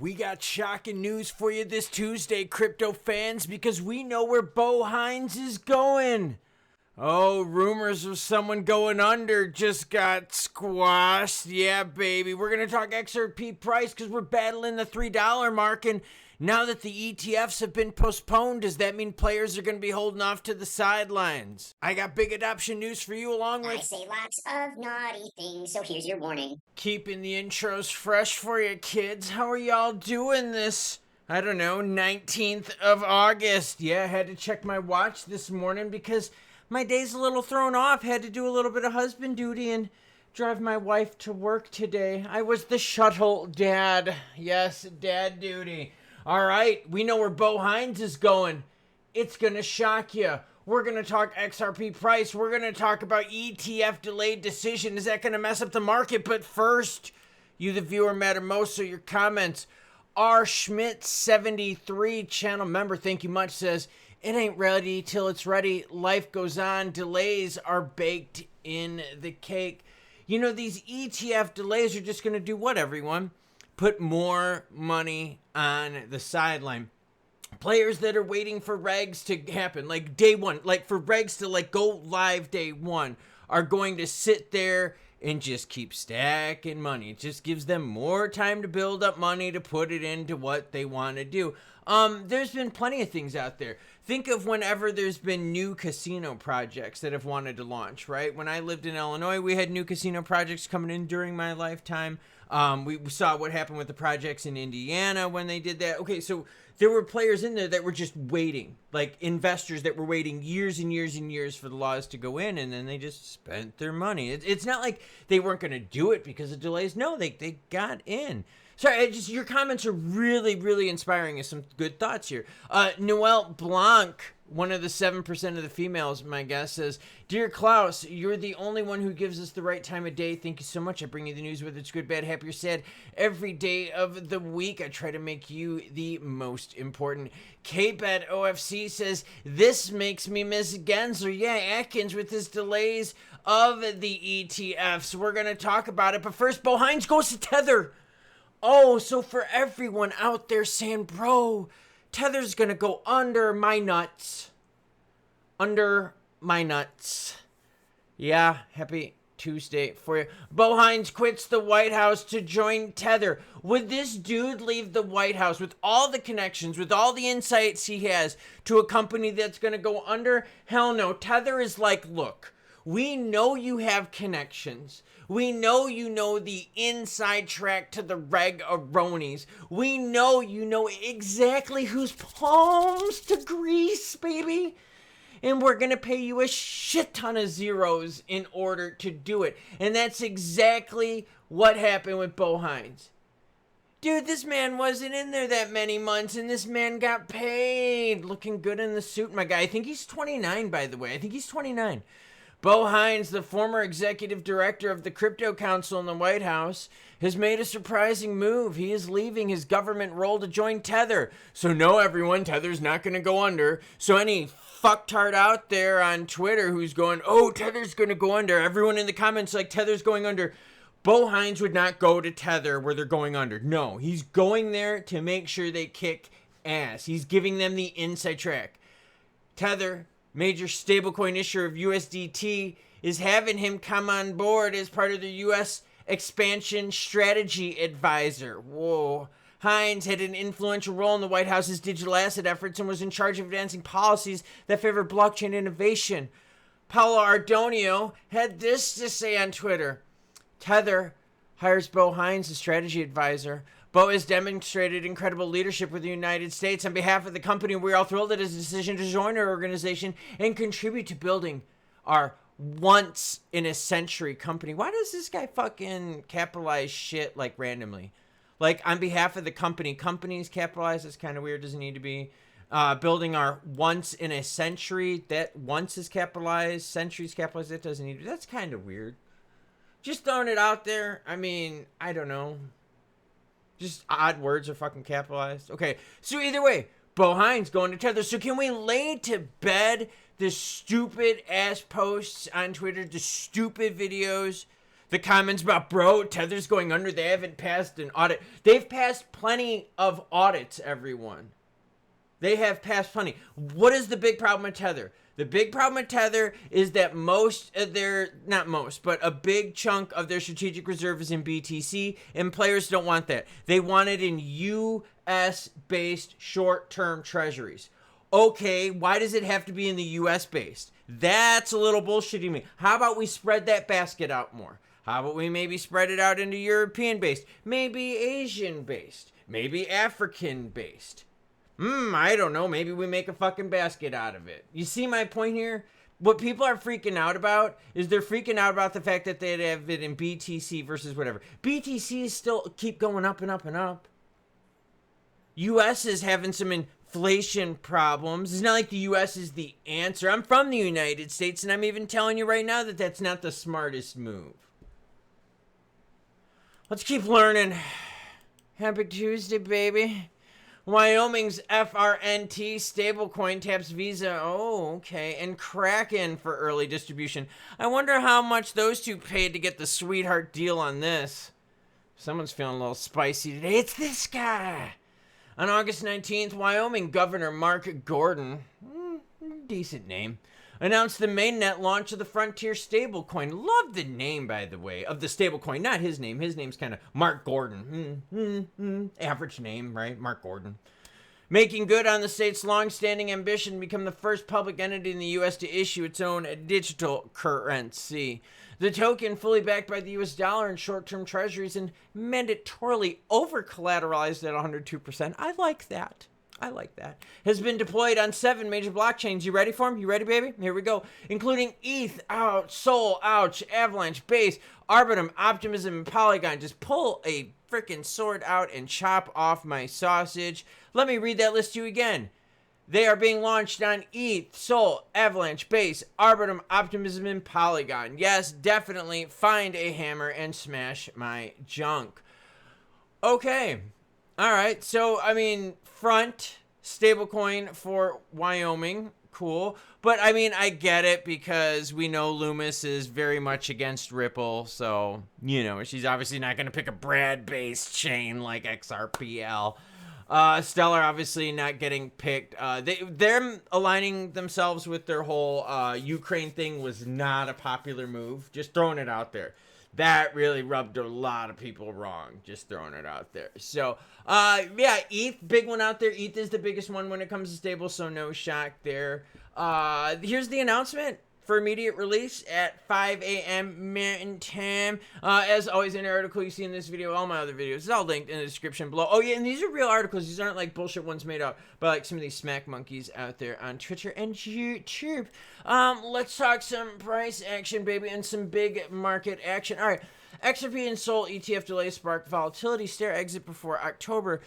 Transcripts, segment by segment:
We got shocking news for you this Tuesday, crypto fans, because we know where Bo Hines is going. Oh, rumors of someone going under just got squashed. Yeah, baby. We're going to talk XRP price because we're battling the $3 mark. And now that the ETFs have been postponed, does that mean players are going to be holding off to the sidelines? I got big adoption news for you along with... I say lots of naughty things, so here's your warning. Keeping the intros fresh for you, kids. How are y'all doing this, I don't know, 19th of August? Yeah, I had to check my watch this morning because my day's a little thrown off. Had to do a little bit of husband duty and drive my wife to work today. I was the shuttle dad. Yes, dad duty. All right, we know where Bo Hines is going. It's going to shock you. We're going to talk XRP price. We're going to talk about ETF delayed decision. Is that going to mess up the market? But first, you the viewer matter most, so your comments. R. Schmidt 73 channel member, thank you much, says, it ain't ready till it's ready. Life goes on. Delays are baked in the cake. You know, these ETF delays are just going to do what, everyone? Put more money on the sideline. Players that are waiting for regs to happen, like day one, like for regs to like go live day one, are going to sit there and just keep stacking money. It just gives them more time to build up money to put it into what they want to do. There's been plenty of things out there. Think of whenever there's been new casino projects that have wanted to launch, right? When I lived in Illinois, we had new casino projects coming in during my lifetime. We saw what happened with the projects in Indiana when they did that. Okay, so there were players in there that were just waiting, like investors that were waiting years and years and years for the laws to go in, and then they just spent their money. It's not like they weren't going to do it because of delays. No, they got in. Sorry, your comments are really, really inspiring us some good thoughts here. Noelle Blanc, one of the 7% of the females, my guess, says, Dear Klaus, you're the only one who gives us the right time of day. Thank you so much. I bring you the news, whether it's good, bad, happy, or sad. Every day of the week, I try to make you the most important. K-Bet OFC says, this makes me miss Gensler. Yeah, Atkins with his delays of the ETFs. We're going to talk about it. But first, Bo Hines goes to Tether. Oh, so for everyone out there saying, bro, Tether's gonna go under my nuts. Under my nuts. Yeah, happy Tuesday for you. Bo Hines quits the White House to join Tether. Would this dude leave the White House with all the connections, with all the insights he has to a company that's gonna go under? Hell no. Tether is like, look, we know you have connections. We know you know the inside track to the reg-a-ronies. We know you know exactly whose palms to grease, baby. And we're going to pay you a shit ton of zeros in order to do it. And that's exactly what happened with Bo Hines. Dude, this man wasn't in there that many months, and this man got paid. Looking good in the suit, my guy. I think he's 29, by the way. I think he's 29. Bo Hines, the former executive director of the Crypto Council in the White House, has made a surprising move. He is leaving his government role to join Tether. So no, everyone, Tether's not going to go under. So any fucktard out there on Twitter who's going, oh, Tether's going to go under. Everyone in the comments like, Tether's going under. Bo Hines would not go to Tether where they're going under. No, he's going there to make sure they kick ass. He's giving them the inside track. Tether, major stablecoin issuer of USDT, is having him come on board as part of the U.S. expansion strategy advisor. Whoa. Hines had an influential role in the White House's digital asset efforts and was in charge of advancing policies that favor blockchain innovation. Paolo Ardonio had this to say on Twitter. Tether hires Bo Hines as strategy advisor. Bo has demonstrated incredible leadership with the United States. On behalf of the company, we're all thrilled at his decision to join our organization and contribute to building our once-in-a-century company. Why does this guy fucking capitalize shit like randomly? Like, on behalf of the company, companies capitalize, that's kind of weird, doesn't need to be. Building our once-in-a-century, that once is capitalized, centuries capitalized, that doesn't need to be. That's kind of weird. Just throwing it out there. I mean, I don't know. Just odd words are fucking capitalized. Okay, so either way, Bo Hines going to Tether. So can we lay to bed the stupid ass posts on Twitter, the stupid videos, The comments about, bro, Tether's going under. They haven't passed an audit. They've passed plenty of audits, everyone. They have passed plenty. What is the big problem with Tether? The big problem with Tether is that but a big chunk of their strategic reserve is in BTC, and players don't want that. They want it in US-based short-term treasuries. Okay, why does it have to be in the US-based? That's a little bullshitty to me. How about we spread that basket out more? How about we maybe spread it out into European-based, maybe Asian-based, maybe African-based? I don't know. Maybe we make a fucking basket out of it. You see my point here? What people are freaking out about is they're freaking out about the fact that they have it in BTC versus whatever. BTC is still keep going up and up and up. US is having some inflation problems. It's not like the US is the answer. I'm from the United States, and I'm even telling you right now that that's not the smartest move. Let's keep learning. Happy Tuesday, baby. Wyoming's FRNT stablecoin taps Visa. Oh, okay. And Kraken for early distribution. I wonder how much those two paid to get the sweetheart deal on this. Someone's feeling a little spicy today. It's this guy. On August 19th, Wyoming Governor Mark Gordon, decent name, announced the mainnet launch of the Frontier stablecoin. Love the name, by the way, of the stablecoin. Not his name. His name's kind of Mark Gordon. Average name, right? Mark Gordon. Making good on the state's long-standing ambition to become the first public entity in the U.S. to issue its own digital currency. The token, fully backed by the U.S. dollar and short-term treasuries and mandatorily over-collateralized at 102%. I like that. Has been deployed on 7 major blockchains. You ready for them? You ready, baby? Here we go. Including ETH, Sol, Avalanche, Base, Arbitrum, Optimism, and Polygon. Just pull a freaking sword out and chop off my sausage. Let me read that list to you again. They are being launched on ETH, Sol, Avalanche, Base, Arbitrum, Optimism, and Polygon. Yes, definitely find a hammer and smash my junk. Okay. All right. So, I mean, Front stablecoin for Wyoming. Cool. But, I mean, I get it because we know Loomis is very much against Ripple. So, you know, she's obviously not going to pick a Brad-based chain like XRPL. Stellar obviously not getting picked. They're aligning themselves with their whole Ukraine thing was not a popular move. Just throwing it out there. That really rubbed a lot of people wrong. Just throwing it out there. So, yeah, ETH, big one out there. ETH is the biggest one when it comes to stable, so no shock there. Here's the announcement for immediate release at 5 a.m. Mountain Time. As always, in the article you see in this video, all my other videos, it's all linked in the description below. Oh, yeah, and these are real articles. These aren't like bullshit ones made up by like some of these smack monkeys out there on Twitter and YouTube. Let's talk some price action, baby, and some big market action. All right, XRP and Sol ETF delay sparked volatility. Stare exit before October.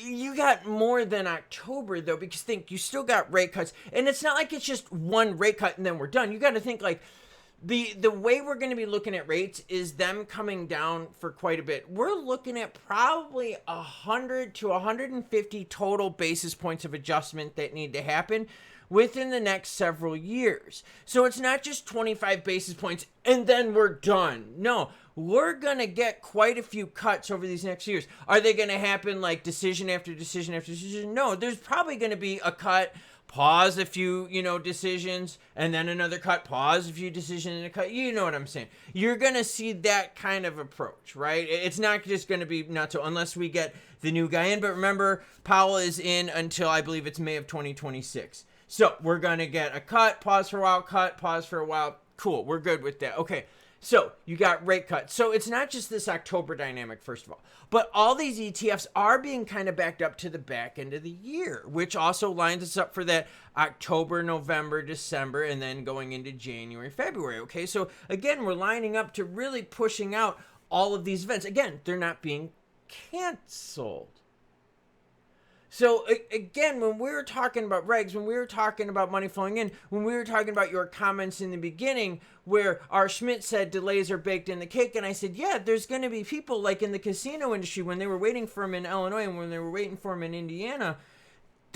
You got more than October, though, because think you still got rate cuts. And it's not like it's just one rate cut and then we're done. You got to think like the way we're going to be looking at rates is them coming down for quite a bit. We're looking at probably 100 to 150 total basis points of adjustment that need to happen within the next several years. So it's not just 25 basis points and then we're done. No, we're going to get quite a few cuts over these next years. Are they going to happen like decision after decision after decision? No, there's probably going to be a cut, pause a few, decisions, and then another cut, pause a few decisions, and a cut. You know what I'm saying? You're going to see that kind of approach, right? It's not just going to be not so unless we get the new guy in. But remember, Powell is in until I believe it's May of 2026. So we're going to get a cut, pause for a while, cut, pause for a while. Cool. We're good with that. Okay. So you got rate cuts. So it's not just this October dynamic, first of all, but all these ETFs are being kind of backed up to the back end of the year, which also lines us up for that October, November, December, and then going into January, February. Okay. So again, we're lining up to really pushing out all of these events. Again, they're not being canceled. So again, when we were talking about regs, when we were talking about money flowing in, when we were talking about your comments in the beginning where R. Schmidt said delays are baked in the cake, and I said, yeah, there's going to be people like in the casino industry when they were waiting for him in Illinois and when they were waiting for him in Indiana,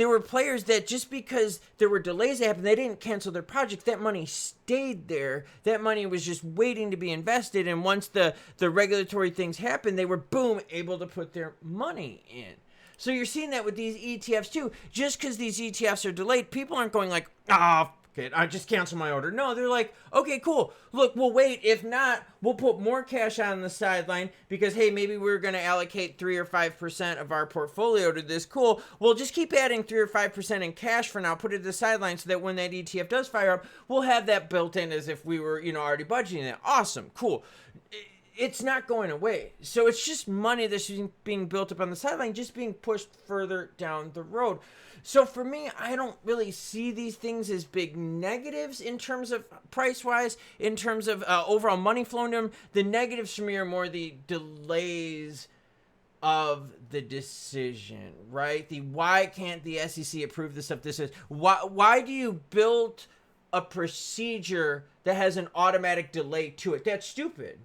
there were players that just because there were delays that happened, they didn't cancel their project. That money stayed there. That money was just waiting to be invested. And once the regulatory things happened, they were, boom, able to put their money in. So you're seeing that with these ETFs too. Just because these ETFs are delayed, people aren't going like, okay, I just cancel my order. No, they're like, okay, cool. Look, we'll wait. If not, we'll put more cash on the sideline because, hey, maybe we're going to allocate 3 or 5% of our portfolio to this. Cool. We'll just keep adding 3 or 5% in cash for now. Put it to the sideline so that when that ETF does fire up, we'll have that built in as if we were, already budgeting it. Awesome. Cool. It's not going away. So it's just money that's being built up on the sideline, just being pushed further down the road. So for me, I don't really see these things as big negatives in terms of price-wise, in terms of overall money flowing to them. The negatives for me are more the delays of the decision, right? Why can't the SEC approve this stuff? Why do you build a procedure that has an automatic delay to it? That's stupid.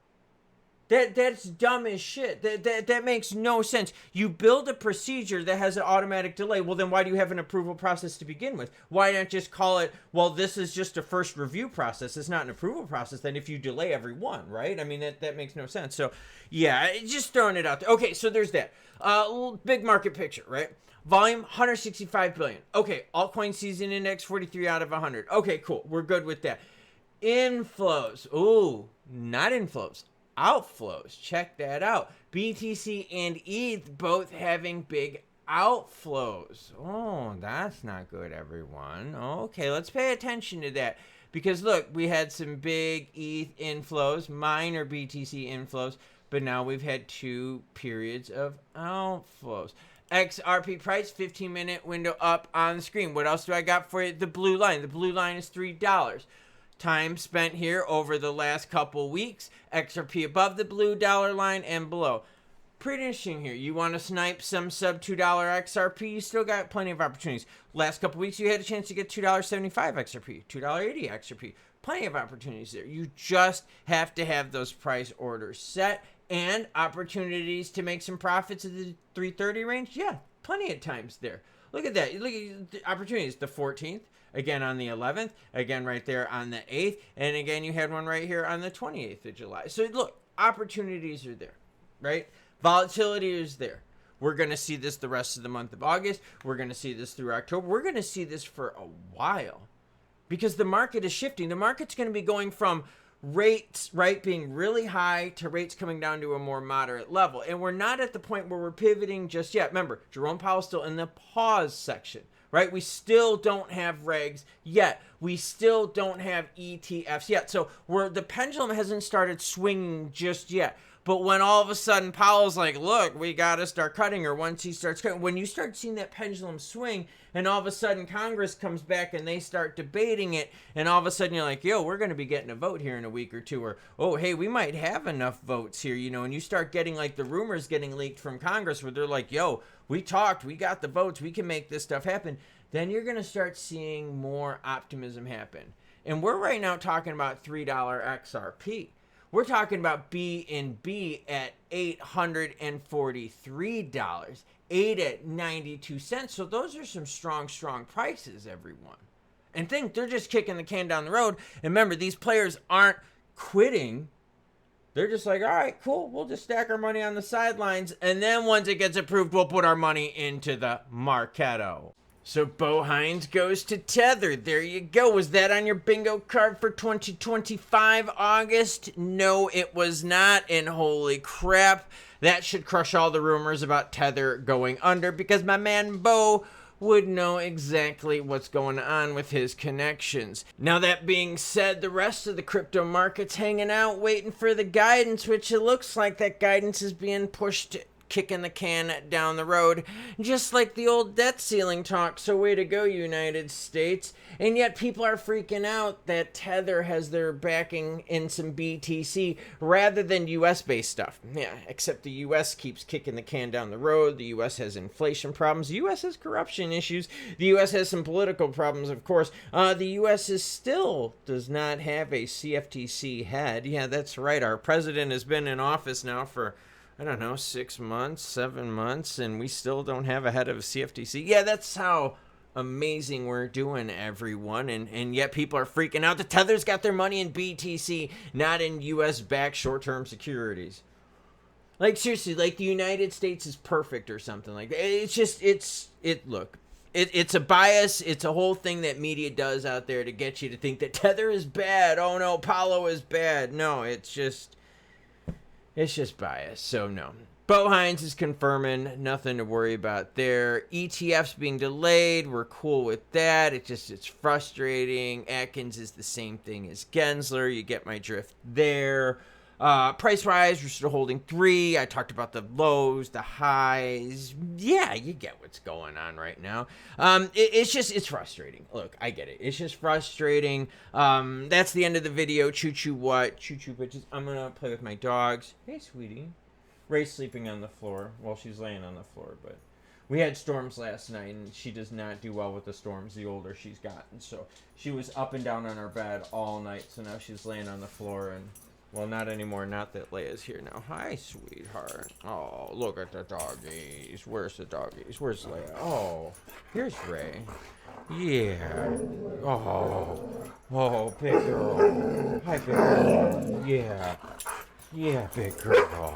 That's dumb as shit. That makes no sense. You build a procedure that has an automatic delay. Well, then why do you have an approval process to begin with? Why not just call it, well, this is just a first review process. It's not an approval process then if you delay every one, right? I mean, that makes no sense. So, yeah, just throwing it out there. Okay, so there's that. Big market picture, right? Volume, 165 billion. Okay, altcoin season index, 43 out of 100. Okay, cool. We're good with that. Inflows. Ooh, not inflows. Outflows. Check that out. BTC and ETH both having big outflows. Oh, that's not good, everyone. Okay, let's pay attention to that. Because look, we had some big ETH inflows, minor BTC inflows, but now we've had 2 periods of outflows. XRP price, 15-minute window up on the screen. What else do I got for you? The blue line. The blue line is $3. Time spent here over the last couple weeks. XRP above the blue dollar line and below. Pretty interesting here. You want to snipe some sub $2 XRP? You still got plenty of opportunities. Last couple weeks, you had a chance to get $2.75 XRP, $2.80 XRP. Plenty of opportunities there. You just have to have those price orders set and opportunities to make some profits at the 330 range. Yeah, plenty of times there. Look at that. Look at the opportunities. The 14th. Again on the 11th, again right there on the 8th, and again you had one right here on the 28th of July. So look, opportunities are there, right? Volatility is there. We're going to see this the rest of the month of August. We're going to see this through October. We're going to see this for a while because the market is shifting. The market's going to be going from rates, right, being really high to rates coming down to a more moderate level. And we're not at the point where we're pivoting just yet. Remember, Jerome Powell's still in the pause section. Right? We still don't have regs yet. We still don't have ETFs yet. So the pendulum hasn't started swinging just yet. But when all of a sudden Powell's like, look, we got to start cutting, or once he starts cutting, when you start seeing that pendulum swing and all of a sudden Congress comes back and they start debating it, and all of a sudden you're like, yo, we're going to be getting a vote here in a week or two, or, oh, hey, we might have enough votes here, and you start getting like the rumors getting leaked from Congress where they're like, yo, we talked, we got the votes, we can make this stuff happen. Then you're going to start seeing more optimism happen. And we're right now talking about $3 XRP. We're talking about BNB at $843, 8 at 92 cents. So those are some strong prices, everyone. And think they're just kicking the can down the road. And remember, these players aren't quitting. They're just like, all right, cool. We'll just stack our money on the sidelines. And then once it gets approved, we'll put our money into the Marketo. So Bo Hines goes to Tether. There you go. Was that on your bingo card for 2025 August? No, it was not. And holy crap, that should crush all the rumors about Tether going under, because my man Bo would know exactly what's going on with his connections. Now, that being said, the rest of the crypto market's hanging out waiting for the guidance, which it looks like that guidance is being pushed, kicking the can down the road, just like the old debt ceiling talk. So way to go, United States. And yet people are freaking out that Tether has their backing in some BTC rather than US-based stuff. Yeah, except the US keeps kicking the can down the road. The US has inflation problems. The US has corruption issues. The US has some political problems, of course. The US still does not have a CFTC head. Yeah, that's right. Our president has been in office now for, I don't know, 6 months, 7 months, and we still don't have a head of CFTC. Yeah, that's how amazing we're doing, everyone. And yet people are freaking out. The Tether's got their money in BTC, not in US-backed short-term securities. Like, seriously, like the United States is perfect or something like that. It's a bias. It's a whole thing that media does out there to get you to think that Tether is bad. Oh no, Apollo is bad. No, it's just bias. So no. Hines is confirming, nothing to worry about there. ETFs being delayed, we're cool with that. It's frustrating. Atkins is the same thing as Gensler. You get my drift there. Price rise, we're still holding 3. I talked about the lows, the highs. Yeah, you get what's going on right now. It's frustrating. Look, I get it. It's just frustrating. That's the end of the video. Choo-choo what? Choo-choo bitches. I'm gonna play with my dogs. Hey, sweetie. Ray's sleeping on the floor. Well, she's laying on the floor, but we had storms last night, and she does not do well with the storms the older she's gotten. So she was up and down on our bed all night, so now she's laying on the floor, and, well, not anymore. Not that Leia's here now. Hi, sweetheart. Oh, look at the doggies. Where's the doggies? Where's Leia? Oh, here's Ray. Yeah. Oh, big girl. Hi, big girl. Yeah. Yeah, big girl.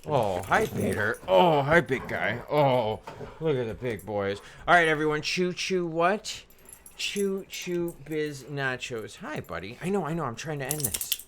Oh, hi, Peter. Oh, hi, big guy. Oh, look at the big boys. All right, everyone. Choo-choo what? Choo-choo biz nachos. Hi, buddy. I know. I'm trying to end this.